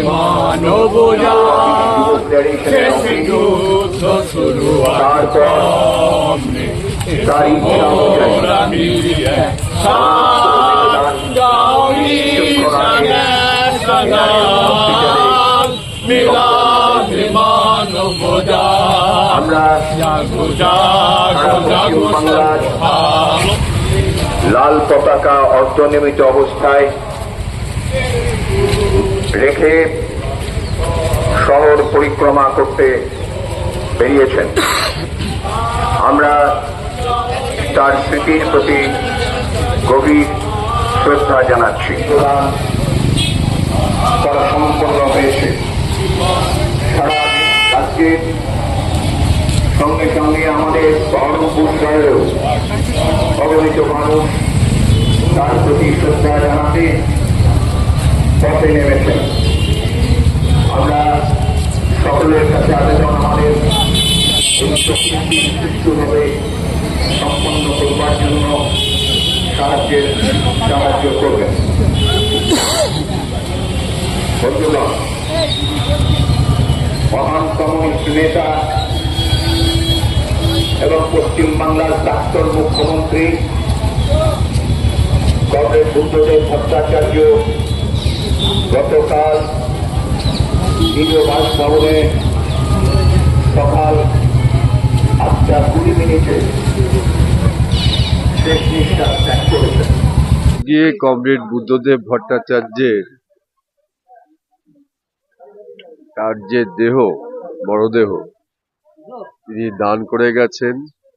মানব শেষ যুদ্ধ শুরু আমরা বাংলার লাল পতাকা অর্ধনির্মিত অবস্থায় রেখে শহর পরিক্রমা করতে বেরিয়েছেন। আমরা তার স্মৃতির প্রতি গভীর শ্রদ্ধা জানাচ্ছি। প্রদান করা সম্পন্ন হয়েছে। সারা রাজ্যের সঙ্গে সঙ্গে আমাদের বহরমপুর শহরেও অগণিত মানুষ তার প্রতি শ্রদ্ধা জানাতে পথে নেমেছেন। আমরা সকলের কাছে আবেদন, আমাদের সুষ্ঠুভাবে সম্পন্ন করবার জন্য সাহায্য করবেন। বন্ধুগণ, মহান কমিউনিস্ট নেতা এবং পশ্চিমবাংলার প্রাক্তন মুখ্যমন্ত্রী কমরেড বুদ্ধদেব ভট্টাচার্য গতকাল নিজ বাসভবনে সকাল 8:20 শেষ নিঃশ্বাস ত্যাগ করেছেন। গিয়ে কমরেড বুদ্ধদেব ভট্টাচার্যের তার যে দেহ, মরদেহ তিনি দান করে গেছেন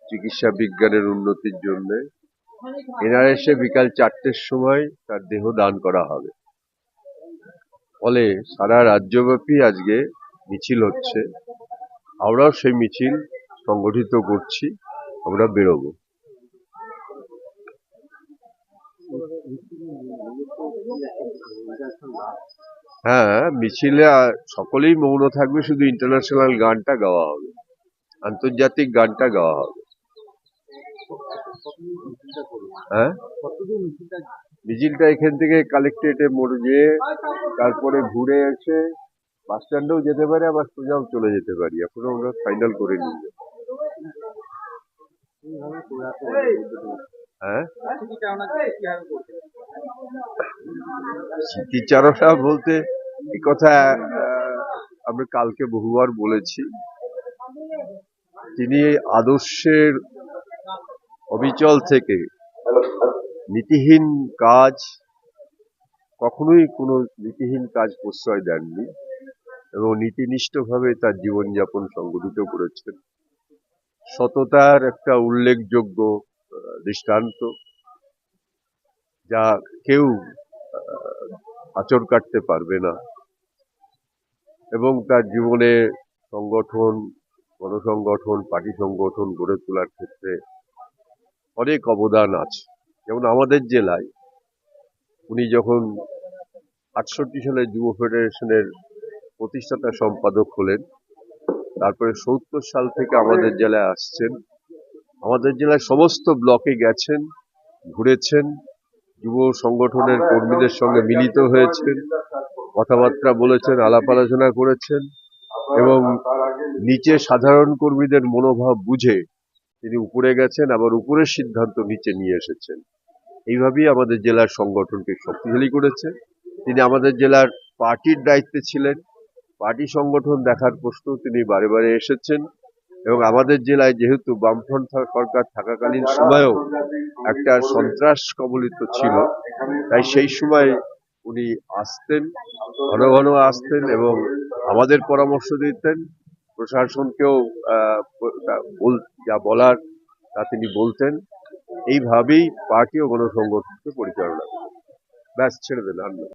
চিকিৎসা বিজ্ঞানের উন্নতির জন্য। এনার এসে বিকাল 4টের সময় তার দেহ দান করা হবে। ফলে সারা রাজ্যব্যাপী আজকে মিছিল হচ্ছে। আমরাও সেই মিছিল সংগঠিত করছি, আমরা বেরোবো। হ্যাঁ, মিছিলে সকলেই মৌন থাকবে, শুধু ইন্টারন্যাশনাল গানটা গাওয়া হবে, আন্তর্জাতিক গানটা গাওয়া হবে। হ্যাঁ, মিছিলটা এখান থেকে কালেক্টরেটে মোড়ে গিয়ে তারপরে ঘুরে এসে বাস স্ট্যান্ডেও যেতে পারে, আবার সোজাও চলে যেতে পারি। এখনো আমরা ফাইনাল করে নিই। হ্যাঁ, স্মৃতিচারণা বলতে এই কথা আমরা কালকে বহুবার বলেছি। তিনি আদর্শের অবিচল থেকে নীতিহীন কাজ, কখনোই কোনো নীতিহীন কাজ প্রশ্রয় দেননি এবং নীতিনিষ্ঠভাবে তার জীবনযাপন সংগঠিত করেছেন। সততার একটা উল্লেখযোগ্য দৃষ্টান্ত, যা কেউ আঁচড় কাটতে পারবে না। এবং তার জীবনে সংগঠন, গণসংগঠন, পার্টি সংগঠন গড়ে তোলার ক্ষেত্রে অনেক অবদান আছে। যেমন আমাদের জেলায় উনি যখন 68 সালে যুব ফেডারেশনের প্রতিষ্ঠাতা সম্পাদক হলেন, তারপরে 70 সাল থেকে আমাদের জেলায় আসছেন। আমাদের জেলায় সমস্ত ব্লকে গেছেন, ঘুরেছেন, যুব সংগঠনের কর্মীদের সঙ্গে মিলিত হয়েছেন, কথাবার্তা বলেছেন, আলাপ আলোচনা করেছেন এবং নিচে সাধারণ কর্মীদের মনোভাব বুঝে তিনি উপরে গেছেন, আবার উপরের সিদ্ধান্ত নিচে নিয়ে এসেছেন। এইভাবেই আমাদের জেলার সংগঠনকে শক্তিশালী করেছে। তিনি আমাদের জেলার পার্টির দায়িত্বে ছিলেন, পার্টি সংগঠন দেখার প্রশ্ন তিনি বারে বারে এসেছেন এবং আমাদের জেলায় যেহেতু বামফ্রন্ট সরকার থাকাকালীন সময়েও একটা সন্ত্রাস কবলিত ছিল, তাই সেই সময় উনি আসতেন, ঘন ঘন আসতেন এবং আমাদের পরামর্শ দিতেন। প্রশাসনকেও যা বলার তা তিনি বলতেন। এইভাবেই পার্টি ও গণসংগঠনকে পরিচালনা করতেন। ব্যাস, ছেড়ে দেন।